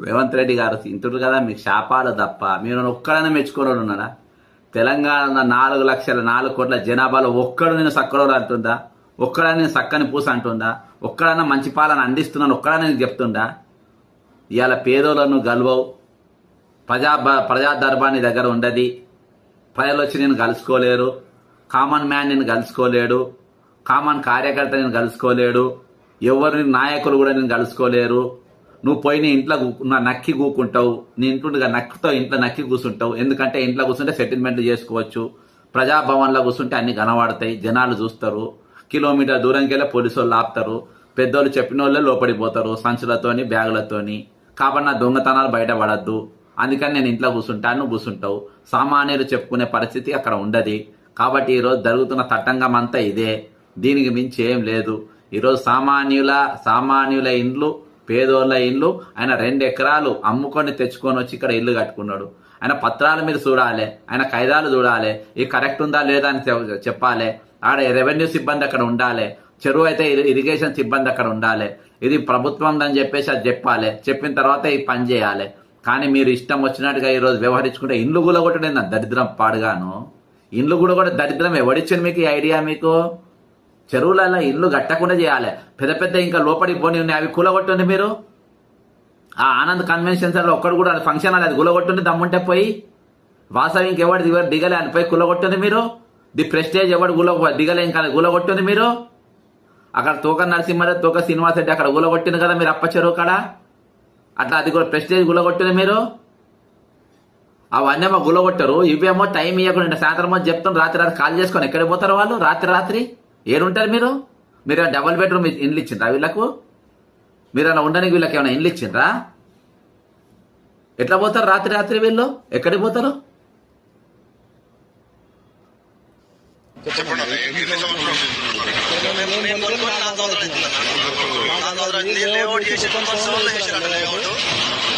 రేవంత్ రెడ్డి గారు ఇంటుడు కదా మీకు శాపాలు తప్ప మీరు ఒక్కడనే మెచ్చుకోవడం ఉన్నాడా? తెలంగాణ 4 కోట్ల జనాభాలో ఒక్కడు నేను సక్కడోడు అంటుందా? ఒక్కడని నేను సక్కని పూస అంటుందా? ఒక్కడన్నా మంచి పాలన అందిస్తున్నాను ఒక్కడని నేను చెప్తుండా? ఇవాళ పేదోళ్ళను గెలవవు, ప్రజా దర్బార్ దగ్గర ఉండది, ప్రజలు వచ్చి నేను కలుసుకోలేరు, కామన్ మ్యాన్ నేను కలుసుకోలేడు, కామన్ కార్యకర్త నేను కలుసుకోలేడు, ఎవరిని నాయకులు కూడా నేను కలుసుకోలేరు. నువ్వు పోయి నీ ఇంట్లో నక్కి కూకుంటావు, నీ ఇంట్లో నక్కుతావు, ఇంట్లో నక్కి కూర్చుంటావు. ఎందుకంటే ఇంట్లో కూర్చుంటే సెటిల్మెంట్లు చేసుకోవచ్చు, ప్రజాభవన్లో కూర్చుంటే అన్ని కనబడతాయి, జనాలు చూస్తారు, కిలోమీటర్ దూరంకి వెళ్ళి పోలీసు వాళ్ళు ఆపుతారు, పెద్దోళ్ళు చెప్పిన వాళ్ళే లోపడిపోతారు సంచులతోని బ్యాగులతోని. కాబట్టి నా దొంగతనాలు బయటపడద్దు, అందుకని నేను ఇంట్లో కూర్చుంటాను, నువ్వు కూర్చుంటావు. సామాన్యులు చెప్పుకునే పరిస్థితి అక్కడ ఉండదు. కాబట్టి ఈరోజు జరుగుతున్న తట్టంగం అంతా ఇదే, దీనికి మించి ఏం లేదు. ఈరోజు సామాన్యుల ఇండ్లు, పేదోళ్ళ ఇండ్లు ఆయన 2 ఎకరాలు అమ్ముకొని తెచ్చుకొని వచ్చి ఇక్కడ ఇల్లు కట్టుకున్నాడు. ఆయన పత్రాలు మీరు చూడాలి, ఆయన ఖైదాలు చూడాలి, ఇది కరెక్ట్ ఉందా లేదా అని చెప్పాలి. ఆడ రెవెన్యూ సిబ్బంది అక్కడ ఉండాలి, చెరువు అయితే ఇరిగేషన్ సిబ్బంది అక్కడ ఉండాలి. ఇది ప్రభుత్వం అని చెప్పేసి అది చెప్పాలి, చెప్పిన తర్వాత ఈ పని చేయాలి. కానీ మీరు ఇష్టం వచ్చినట్టుగా ఈరోజు వ్యవహరించుకుంటే ఇండ్లు గులగొట్టడం దరిద్రం పాడుగాను. ఇండ్లు కూడా దరిద్రం ఎవడిచ్చింది మీకు ఈ ఐడియా? మీకు చెరువులలో ఇల్లు కట్టకుండా చేయాలి, పెద్ద పెద్ద ఇంకా లోపలికి పోనీ ఉన్నాయి, అవి కూలగొట్టుండి మీరు. ఆ ఆనంద్ కన్వెన్షన్ సెంటర్ ఒక్కడు కూడా ఫంక్షన్ అది కూలగొట్టుండి దమ్ముంటే పోయి. వాసవి ఇంకెవరు దిగలే అని పోయి కూలగొట్టుంది మీరు. ది ప్రెస్టేజ్ ఎవడు దిగలే ఇంకా కూలగొట్టుంది మీరు. అక్కడ తోక నరసింహారెడ్డి, తోక శ్రీనివాస్ రెడ్డి అక్కడ కూలగొట్టింది కదా మీరు అప్ప చెరువు కాడ. అట్లా అది కూడా ప్రెస్టేజ్ గులగొట్టింది మీరు. అవన్నీ ఏమో గులగొట్టారు, ఇవేమో టైం ఇవ్వకుండా సాయంత్రం చెప్తాను, రాత్రి కాల్ చేసుకొని ఎక్కడికి పోతారు వాళ్ళు? రాత్రి ఏడుంటారు మీరు? మీరు డబుల్ బెడ్రూమ్ ఇండ్లు ఇచ్చిండ్రా వీళ్ళకు? మీరు అలా ఉండడానికి వీళ్ళకి ఏమైనా ఇండ్లు ఇచ్చిండ్రా? ఎట్లా పోతారు రాత్రి వీళ్ళు? ఎక్కడికి పోతారు?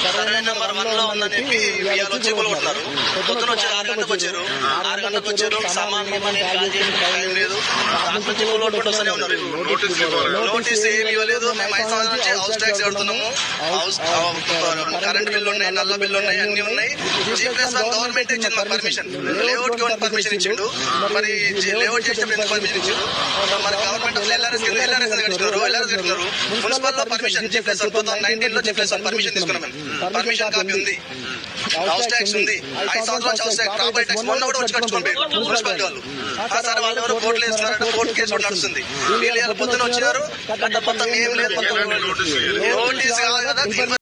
సరైన నెంబర్ 1 లో ఉందని చెప్పి వీళ్ళు వచ్చి కొనుక్కుంటారు. పొద్దున వచ్చి 6 గంటలకు వచ్చారు, 6 గంటలకు వచ్చారు, సామాన్ లేదు, నోటీస్ ఏమి ఇవ్వలేదు. మేము 5 సంవత్సరాల నుంచి హౌస్ ట్యాక్స్ కడుతున్నాము, కరెంట్ బిల్లు ఉన్నాయి, నల్ల బిల్లు ఉన్నాయి, అన్ని ఉన్నాయి. గవర్నమెంట్ ఇచ్చింది మాకు పర్మిషన్, లేఅవుట్ కి పర్మిషన్ ఇచ్చిండు. మరి లేఅవుట్ చేసినప్పుడు ఎందుకు పర్మిషన్ ఇచ్చారు? మరి గవర్నమెంట్ ఎల్ఆర్ఎస్ కట్టినారు, మున్సిపల్ లో పర్మిషన్ 2019 లో పర్మిషన్ తీసుకున్నాం. పర్మిషన్ కాపీ ఉంది, హౌస్ ట్యాక్స్ ఉంది, 5 సంవత్సరాల హౌస్ ట్యాక్స్, ప్రాపర్టీ ట్యాక్స్ మొన్న కూడా వచ్చి కట్టుకోండి మున్సిపాలిటీ వాళ్ళు. సరే వాళ్ళు ఎవరు కోర్టులు వేస్తున్నారంటే కోర్టు కేసు కూడా నడుస్తుంది. వీళ్ళు పొద్దున వచ్చినారు, మొత్తం ఏం లేదు, నోటీస్ కాదు కదా.